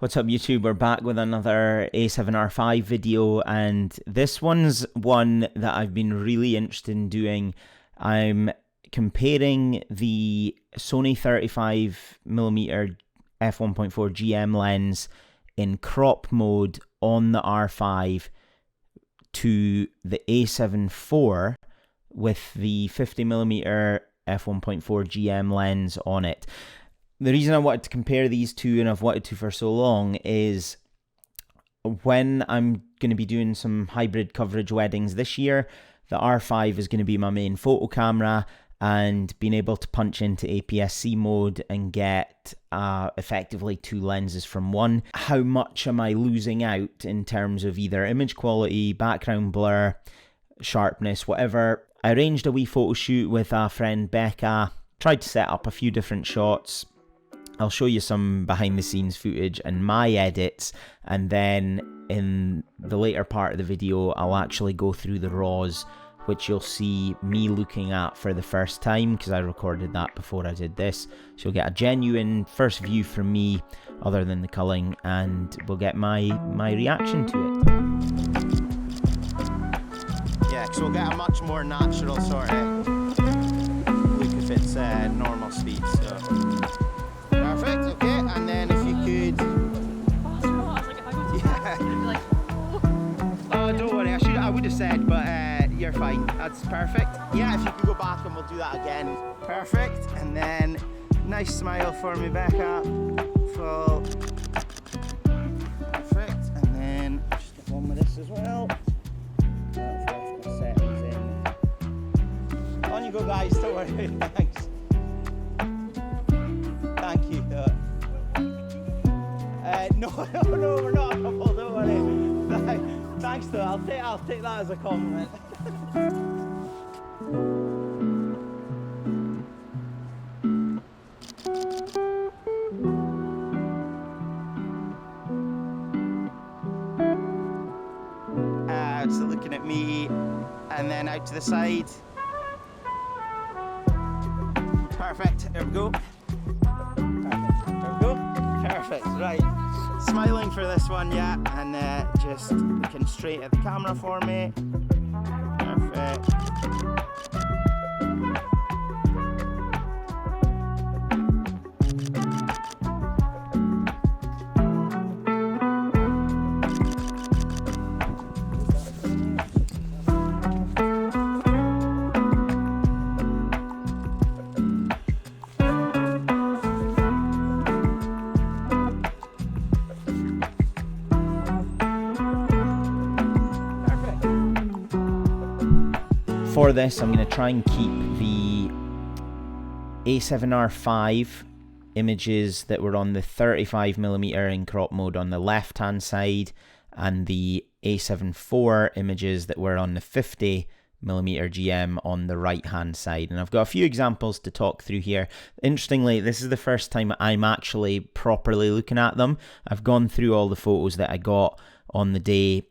What's up YouTube, we're back with another A7R V video, and this one's one that I've been really interested in doing. I'm comparing the Sony 35mm f1.4 GM lens in crop mode on the R5 to the A7 IV with the 50mm f1.4 GM lens on it. The reason I wanted to compare these two, and I've wanted to for so long, is when I'm going to be doing some hybrid coverage weddings this year, the R5 is going to be my main photo camera, and being able to punch into apsc mode and get effectively two lenses from one. How much am I losing out in terms of either image quality, background blur, sharpness, whatever? I arranged a wee photo shoot with a friend, Becca, tried to set up a few different shots. I'll show you some behind the scenes footage and my edits, and then in the later part of the video I'll actually go through the RAWs, which you'll see me looking at for the first time because I recorded that before I did this. So you'll get a genuine first view from me other than the culling, and we'll get my reaction to it. Yeah, because we'll get a much more natural sort of look if it's normal speed. So. Perfect, okay, and then if you could... Oh, don't worry, I would have said, but you're fine, that's perfect. Yeah, if you could go back and we'll do that again. Perfect, and then nice smile for me, Becca. Full. Perfect, and then just get one with this as well. Settings in. On you go, guys, don't worry, thanks. Thank you. No, we're not a couple, don't worry. Thanks though, I'll take that as a compliment. So looking at me, and then out to the side. Perfect, there we go. Perfect, right. Smiling for this one, yeah, and just looking straight at the camera for me. Perfect. For this, I'm going to try and keep the A7R V images that were on the 35mm in crop mode on the left hand side, and the A7 IV images that were on the 50mm GM on the right hand side. And I've got a few examples to talk through here. Interestingly, this is the first time I'm actually properly looking at them. I've gone through all the photos that I got on the day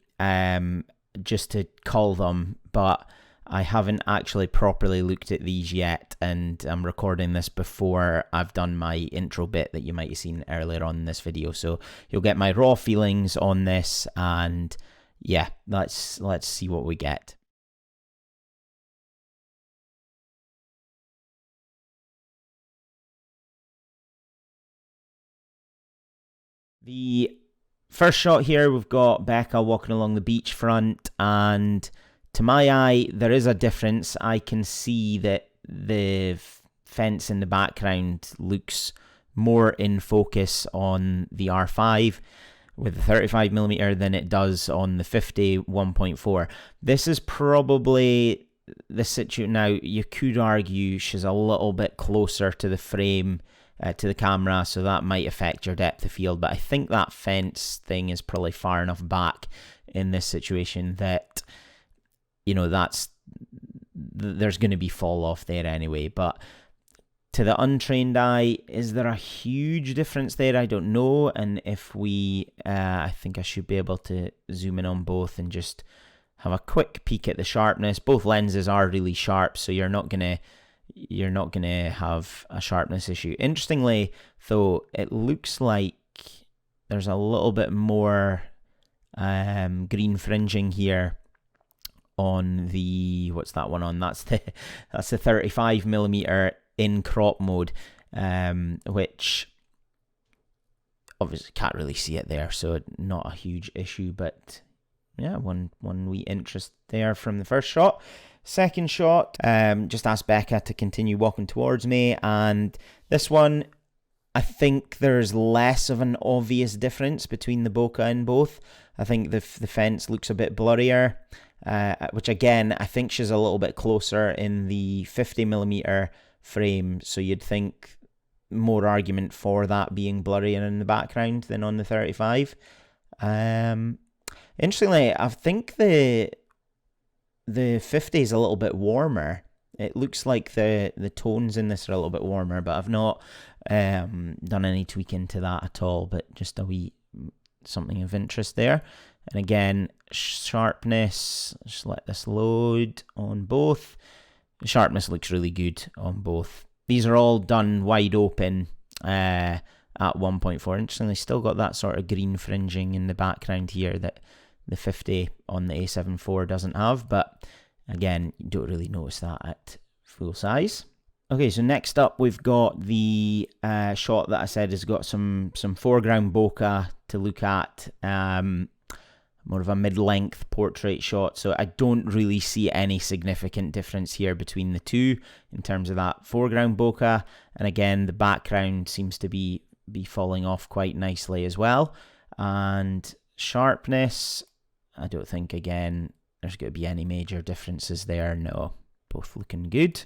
just to cull them, but I haven't actually properly looked at these yet, and I'm recording this before I've done my intro bit that you might have seen earlier on in this video. So you'll get my raw feelings on this, and yeah, let's see what we get. The first shot here, we've got Becca walking along the beachfront, and to my eye, there is a difference. I can see that the fence in the background looks more in focus on the R5 with the 35mm than it does on the 50 1.4. This is probably the situation. Now, you could argue she's a little bit closer to the frame, to the camera, so that might affect your depth of field, but I think that fence thing is probably far enough back in this situation that, you know, there's going to be fall off there anyway. But to the untrained eye, is there a huge difference there? I don't know. And if we, I think I should be able to zoom in on both and just have a quick peek at the sharpness. Both lenses are really sharp, so you're not gonna have a sharpness issue. Interestingly, though, it looks like there's a little bit more green fringing here on the, what's that one on? That's the 35mm in crop mode, which obviously can't really see it there, so not a huge issue, but yeah, one wee interest there from the first shot. Second shot, just asked Becca to continue walking towards me, and this one, I think there's less of an obvious difference between the bokeh in both. I think the fence looks a bit blurrier, which again, I think she's a little bit closer in the 50mm frame, so you'd think more argument for that being blurrier in the background than on the 35. Interestingly, I think the 50 is a little bit warmer. It looks like the tones in this are a little bit warmer, but I've not done any tweaking to that at all, but just a wee something of interest there. And again, sharpness, just let this load on both. The sharpness looks really good on both. These are all done wide open at 1.4. Interestingly, still got that sort of green fringing in the background here that the 50 on the A7 IV doesn't have, but again, you don't really notice that at full size. Okay, so next up we've got the shot that I said has got some foreground bokeh to look at, more of a mid-length portrait shot, so I don't really see any significant difference here between the two in terms of that foreground bokeh, and again, the background seems to be falling off quite nicely as well. And sharpness, I don't think, again, there's going to be any major differences there. No, both looking good.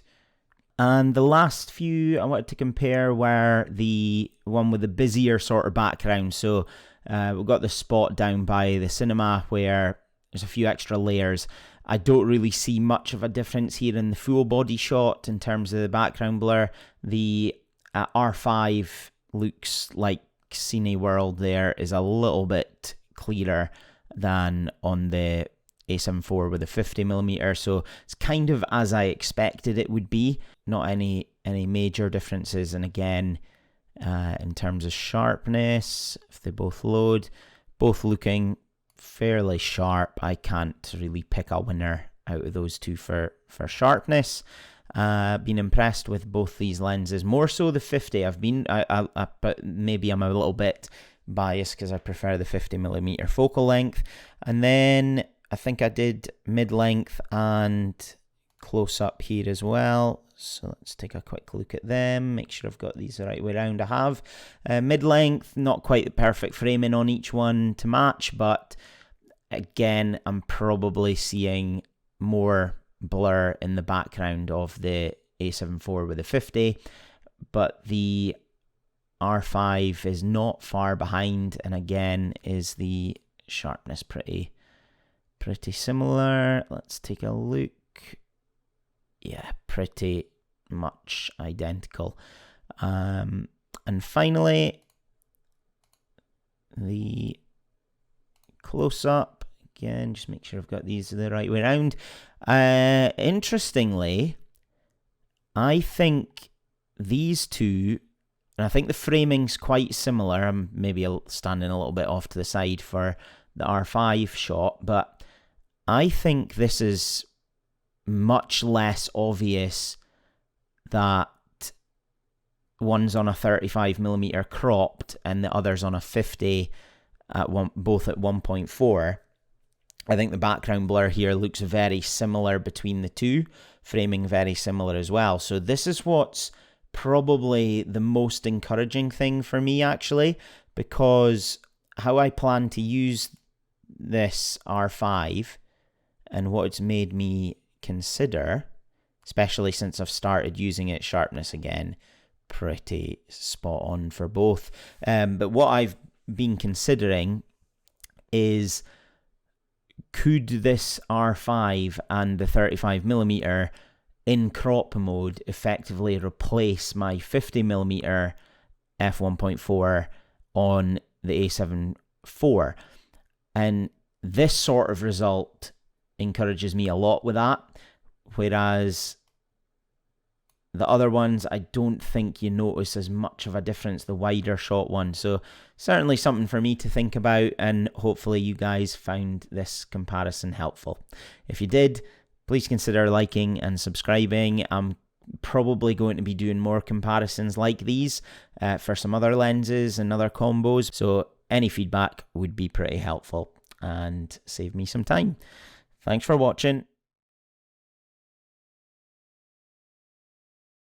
And the last few I wanted to compare were the one with the busier sort of background. So we've got the spot down by the cinema where there's a few extra layers. I don't really see much of a difference here in the full body shot in terms of the background blur. The R5 looks like Cineworld there is a little bit clearer than on the A7 IV with a 50mm, so it's kind of as I expected it would be. Not any major differences. And again, in terms of sharpness, if they both load, both looking fairly sharp. I can't really pick a winner out of those two for sharpness. Been impressed with both these lenses, more so the 50. But maybe I'm a little bit biased because I prefer the 50mm focal length. And then I think I did mid-length and close up here as well. So let's take a quick look at them, make sure I've got these the right way around. I have mid-length, not quite the perfect framing on each one to match, but again, I'm probably seeing more blur in the background of the A7 IV with the 50, but the R5 is not far behind, and again, is the sharpness pretty similar. Let's take a look. Yeah, pretty much identical. And finally, the close-up. Again, just make sure I've got these the right way around. Interestingly, I think these two, and I think the framing's quite similar. I'm maybe standing a little bit off to the side for the R5 shot, but I think this is much less obvious that one's on a 35mm cropped and the other's on a 50 both at 1.4. I think the background blur here looks very similar between the two, framing very similar as well. So this is what's probably the most encouraging thing for me, actually, because how I plan to use this R5 and what it's made me consider, especially since I've started using it, sharpness again, pretty spot on for both. But what I've been considering is, could this R5 and the 35mm in crop mode effectively replace my 50mm f1.4 on the A7 IV? And this sort of result encourages me a lot with that, whereas the other ones, I don't think you notice as much of a difference, the wider shot one. So certainly something for me to think about, and hopefully you guys found this comparison helpful. If you did, please consider liking and subscribing. I'm probably going to be doing more comparisons like these for some other lenses and other combos. So any feedback would be pretty helpful and save me some time. Thanks for watching.